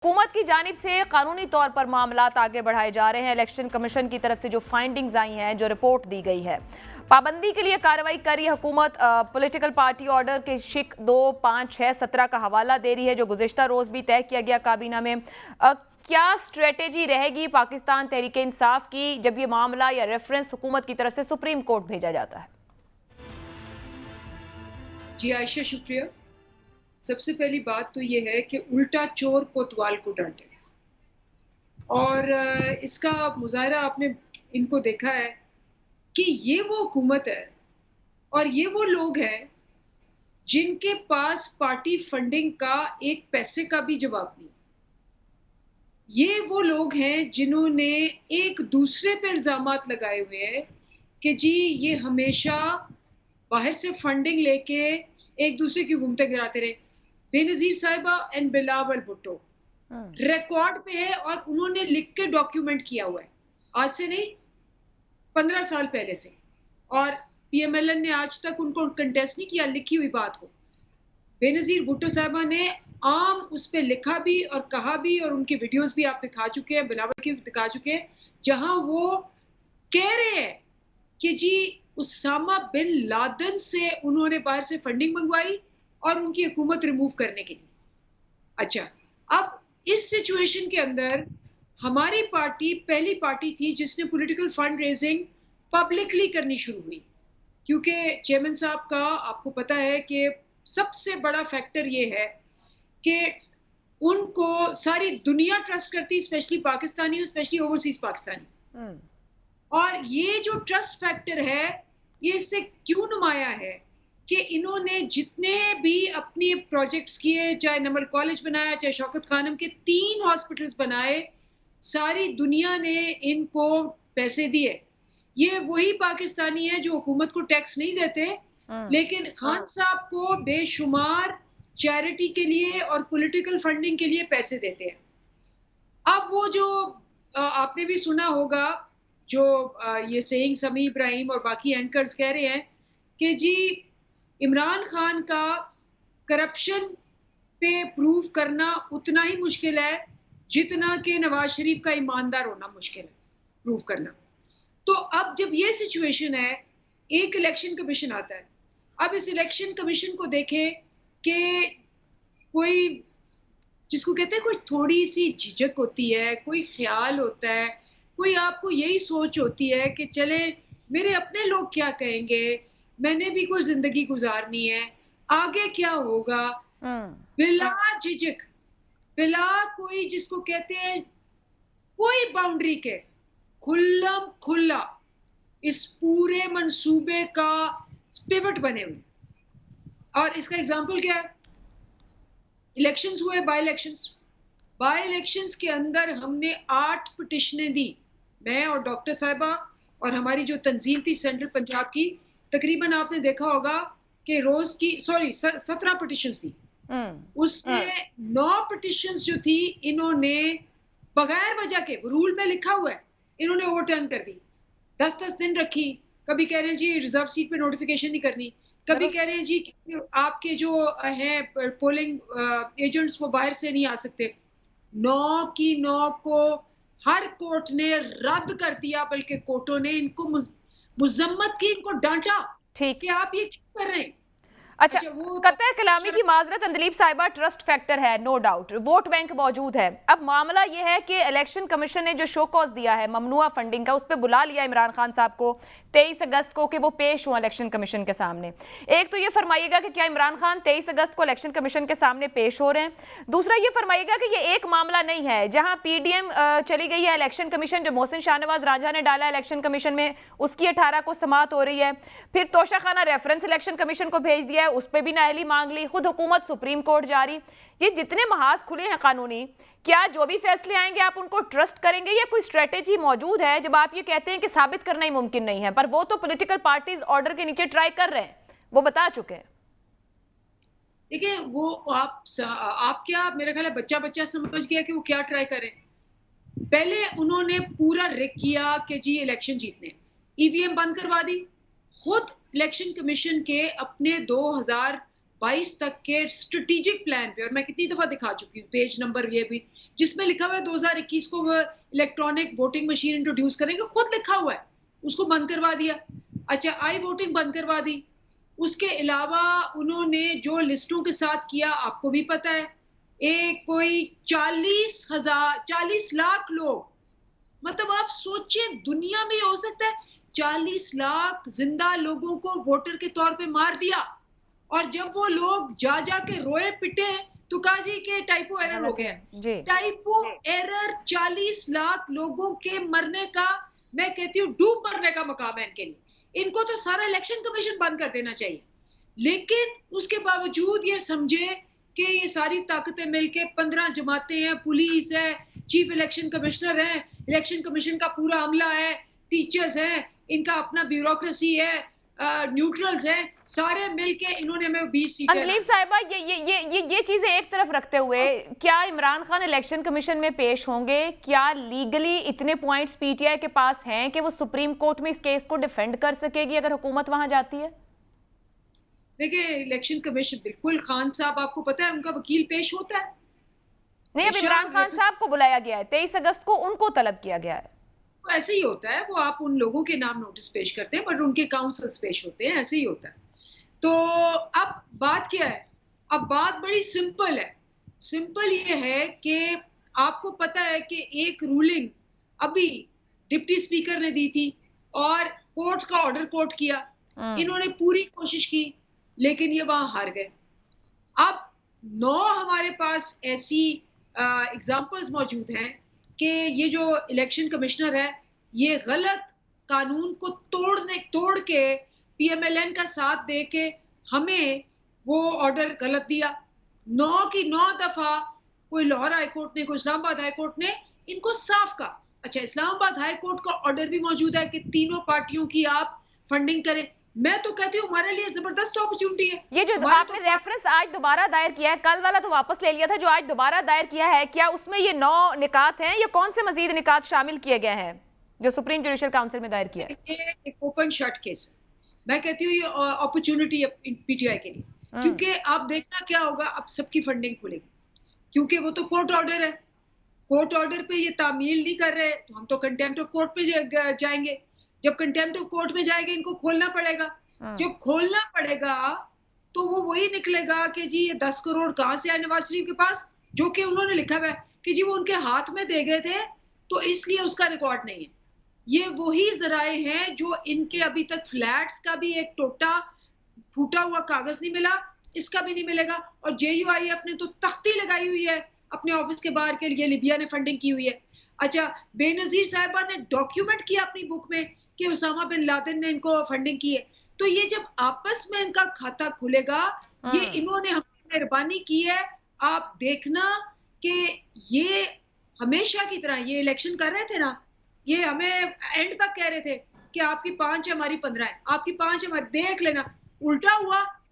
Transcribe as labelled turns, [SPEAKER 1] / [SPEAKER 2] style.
[SPEAKER 1] हुकूमत की जानिब से कानूनी तौर पर मामलात आगे बढ़ाए जा रहे हैं। इलेक्शन कमीशन की तरफ से जो फाइंडिंग्स आई हैं, जो रिपोर्ट दी गई है, पाबंदी के लिए कार्रवाई कर रही है हुकूमत। पॉलिटिकल पार्टी ऑर्डर के शिक 2, 5, 6, 17 का हवाला दे रही है, जो गुज़िश्ता रोज़ भी तय किया गया काबीना में। क्या स्ट्रेटेजी रहेगी पाकिस्तान तहरीक इंसाफ की जब ये मामला या रेफरेंस हुकूमत की तरफ से सुप्रीम कोर्ट भेजा जाता है?
[SPEAKER 2] जी आयशा, शुक्रिया। सबसे पहली बात तो ये है कि उल्टा चोर कोतवाल को डांटे, और इसका मुजाहरा आपने इनको देखा है कि ये वो हुकूमत है और ये वो लोग हैं जिनके पास पार्टी फंडिंग का एक पैसे का भी जवाब नहीं। ये वो लोग हैं जिन्होंने एक दूसरे पे इल्जामात लगाए हुए हैं कि जी ये हमेशा बाहर से फंडिंग लेके एक दूसरे की घूमते गिराते रहे। बेनजीर साहिबा एंड बिलावल भुट्टो रिकॉर्ड पे है और उन्होंने लिख के डॉक्यूमेंट किया हुआ है, आज से नहीं 15 साल पहले से। और पीएमएलएन ने आज तक उनको कंटेस्ट नहीं किया लिखी हुई बात को। बेनजीर भुट्टो साहिबा ने आम उस पे लिखा भी और कहा भी, और उनकी वीडियोस भी आप दिखा चुके हैं, बिलावल की दिखा चुके हैं, जहां वो कह रहे हैं कि जी उसामा बिन लादेन से उन्होंने बाहर से फंडिंग मंगवाई और उनकी हुकूमत रिमूव करने के लिए। अच्छा, अब इस सिचुएशन के अंदर हमारी पार्टी पहली पार्टी थी जिसने पॉलिटिकल फंड रेजिंग पब्लिकली करनी शुरू हुई, क्योंकि चेयरमैन साहब का आपको पता है कि सबसे बड़ा फैक्टर ये है कि उनको सारी दुनिया ट्रस्ट करती, specially Pakistani, specially overseas Pakistani. और ये जो ट्रस्ट फैक्टर है, ये इससे क्यों नुमाया है कि इन्होंने जितने भी अपने प्रोजेक्ट्स किए, चाहे नमल कॉलेज बनाया, चाहे शौकत खानम के 3 हॉस्पिटल्स बनाए, सारी दुनिया ने इनको पैसे दिए। ये वही पाकिस्तानी है जो हुकूमत को टैक्स नहीं देते, लेकिन खान साहब को बेशुमार चैरिटी के लिए और पॉलिटिकल फंडिंग के लिए पैसे देते हैं। अब वो जो आपने भी सुना होगा, जो ये सेइंग समी इब्राहिम और बाकी एंकर्स कह रहे हैं कि जी इमरान खान का करप्शन पे प्रूव करना उतना ही मुश्किल है जितना कि नवाज शरीफ का ईमानदार होना मुश्किल है प्रूव करना। तो अब जब ये सिचुएशन है, एक इलेक्शन कमीशन आता है। अब इस इलेक्शन कमीशन को देखें कि कोई जिसको कहते हैं कोई थोड़ी सी झिझक होती है, कोई ख्याल होता है, कोई आपको यही सोच होती है कि चले मेरे अपने लोग क्या कहेंगे, मैंने भी कोई जिंदगी गुजारनी है, आगे क्या होगा, बिला झिझक, बिला कोई जिसको कहते हैं कोई बाउंड्री के, खुल्लम खुल्ला इस पूरे मंसूबे का पिवट बने हुए। और इसका एग्जाम्पल क्या है? इलेक्शंस हुए, बाई इलेक्शंस के अंदर हमने 8 पिटिशनें दी, मैं और डॉक्टर साहिबा और हमारी जो तंजीम थी सेंट्रल पंजाब की। तकरीबन आपने देखा होगा कि रोज की 17 पिटिशंस थी, उसमें 9 पिटिशंस जो थी इन्होंने बगैर वजह के, रूल में लिखा हुआ है, इन्होंने ओवरटर्न कर दी। 10-10 दिन रखी, कभी कह रहे हैं जी रिजर्व सीट पे नोटिफिकेशन नहीं करनी, कभी कह रहे हैं जी आपके जो हैं पोलिंग एजेंट्स वो बाहर से नहीं आ सकते। 9 की 9 को हर कोर्ट ने रद्द कर दिया, बल्कि कोर्टों ने इनको मुजम्मत की, इनको डांटा कि आप ये क्यों कर रहे हैं।
[SPEAKER 1] अच्छा, कतई कलामी की माजरत अंदलीब साहिबा, ट्रस्ट फैक्टर है, नो डाउट, वोट बैंक मौजूद है। अब मामला यह है कि इलेक्शन कमीशन ने जो शो कॉज दिया है ममनुआ फंडिंग का, उस पर बुला लिया इमरान खान साहब को 23 अगस्त को कि वो पेश हुआ इलेक्शन कमीशन के सामने। एक तो ये फरमाइएगा कि क्या इमरान खान 23 अगस्त को इलेक्शन कमीशन के सामने पेश हो रहे हैं? दूसरा ये फरमाइएगा कि ये एक मामला नहीं है जहां पीडीएम चली गई है इलेक्शन कमीशन, जो मोहसिन शाहनवाज राजा ने डाला इलेक्शन कमीशन में, उसकी 18 को समाअत हो रही है। फिर तोशा खाना रेफरेंस इलेक्शन कमीशन को भेज दिया है, उस पर भी नाअहली मांग ली, खुद हुकूमत सुप्रीम कोर्ट जा रही। ये जितने महाज खुले हैं कानूनी, क्या जो भी फैसले आएंगे आप उनको ट्रस्ट करेंगे, या कोई स्ट्रेटेजी मौजूद है जब आप ये कहते हैं कि साबित करना ही मुमकिन नहीं है? पर वो तो पॉलिटिकल पार्टीज ऑर्डर के नीचे ट्राई कर रहे हैं, वो बता चुके हैं।
[SPEAKER 2] देखिए, वो आप क्या, मेरा ख्याल है बच्चा समझ गया कि वो क्या ट्राई करें। पहले उन्होंने पूरा रिक किया कि जी इलेक्शन जीतने, ईवीएम बंद करवा दी। खुद इलेक्शन कमीशन के अपने 2022 तक के स्ट्रेटेजिक प्लान पे, और मैं कितनी दफा दिखा चुकी हूँ पेज नंबर ये भी, जिसमें लिखा हुआ है 2021 को वो इलेक्ट्रॉनिक वोटिंग मशीन इंट्रोड्यूस करेंगे, खुद लिखा हुआ है, उसको बंद करवा दिया। अच्छा, आई वोटिंग बंद करवा दी। उसके अलावा उन्होंने जो लिस्टों के साथ किया आपको भी पता है, एक कोई 40 लाख लोग, मतलब आप सोचिए दुनिया में हो सकता है 40 लाख जिंदा लोगों को वोटर के तौर पे मार दिया, और जब वो लोग जा के रोए पिटे तो कहा जी के टाइपो एरर हो गया। टाइपो एरर 40 लाख लोगों के मरने का, मैं कहती हूँ डूब मरने का मकाम है इनके लिए। इनको तो सारा इलेक्शन कमीशन बंद कर देना चाहिए, लेकिन उसके बावजूद ये समझे कि ये सारी ताकतें मिलके 15 जमातें हैं, पुलिस है, चीफ इलेक्शन कमिश्नर है, इलेक्शन कमीशन का पूरा अमला है, टीचर्स हैं, इनका अपना ब्यूरोक्रेसी है, न्यूट्रल्स हैं, सारे मिलके इन्होंने हमें 20 सीटें।
[SPEAKER 1] अंदलीब साहिबा, ये चीजें एक तरफ रखते हुए, क्या इमरान खान इलेक्शन कमीशन में पेश होंगे? क्या लीगली इतने पॉइंट्स पीटीआई के पास हैं कि वो सुप्रीम कोर्ट में इस केस को डिफेंड कर सकेगी अगर हुकूमत वहां जाती है?
[SPEAKER 2] देखिए, इलेक्शन कमीशन बिल्कुल, खान साहब आपको पता है उनका वकील पेश होता है।
[SPEAKER 1] नहीं, अब इमरान खान साहब को बुलाया गया है, 23 अगस्त को उनको तलब किया गया है।
[SPEAKER 2] तो ऐसे ही होता है, वो आप उन लोगों के नाम नोटिस पेश करते हैं बट उनके काउंसिल्स पेश होते हैं, ऐसे ही होता है। तो अब बात क्या है? अब बात बड़ी सिंपल है। सिंपल ये है कि आपको पता है कि एक रूलिंग अभी डिप्टी स्पीकर ने दी थी और कोर्ट का ऑर्डर कोर्ट किया। इन्होंने पूरी कोशिश की लेकिन ये वहां हार गए। अब 9 हमारे पास ऐसी एग्जाम्पल्स मौजूद हैं कि ये जो इलेक्शन कमिश्नर है ये गलत कानून को तोड़ के पीएमएलएन का साथ दे के हमें वो ऑर्डर गलत दिया। 9 की 9 दफा कोई लाहौर हाई कोर्ट ने, कोई इस्लामाबाद हाई कोर्ट ने इनको साफ कहा। अच्छा, इस्लामाबाद हाई कोर्ट का ऑर्डर भी मौजूद है कि तीनों पार्टियों की आप फंडिंग करें। मैं तो कहती हूँ हमारे लिए जबरदस्त अपॉर्चुनिटी है।
[SPEAKER 1] ये जो आपने रेफरेंस आज दोबारा दायर किया है, कल वाला तो वापस ले लिया था, जो आज दोबारा दायर किया है, क्या उसमें ये 9 निकात हैं या कौन से मजीद निकात शामिल किए गए हैं जो सुप्रीम जुडिशियल काउंसिल में दायर किया है?
[SPEAKER 2] ये एक ओपन शट केस है। मैं कहती हूँ ये अपॉर्चुनिटी है पीटीआई के लिए, क्योंकि आप देखना क्या होगा, अब सबकी फंडिंग खुलेगी, क्योंकि वो तो कोर्ट ऑर्डर है। कोर्ट ऑर्डर पे ये तामील नहीं कर रहे तो हम तो कंटेम्प्ट ऑफ कोर्ट पे जाएंगे। जब कंटेम्प्ट ऑफ कोर्ट में जाएंगे इनको खोलना पड़ेगा। जब खोलना पड़ेगा तो वो वही निकलेगा कि जी ये 10 करोड़ कहाँ से आए नवाज शरीफ के पास, जो कि उन्होंने लिखा हुआ है कि जी वो उनके हाथ में दे गए थे तो इसलिए उसका रिकॉर्ड नहीं है। ये वही जराए हैं जो इनके अभी तक फ्लैट्स का भी एक टोटा फूटा हुआ कागज नहीं मिला, इसका भी नहीं मिलेगा। और JUIF ने तो तख्ती लगाई हुई है अपने ऑफिस के बाहर के लिए, लिबिया ने फंडिंग की हुई है। अच्छा, बेनजीर साहिबा ने डॉक्यूमेंट किया अपनी बुक में कि उसामा बिन लादेन ने इनको फंडिंग की है। तो ये जब आपस में इनका खाता खुलेगा, ये इन्होंने हमें मेहरबानी की है, आप देखना कि ये हमेशा की तरह ये इलेक्शन कर रहे थे ना, ये हमें एंड तक कह रहे थे कि आपकी 5 है हमारी 15 है, आपकी 5 है हमारी, देख लेना उल्टा हुआ।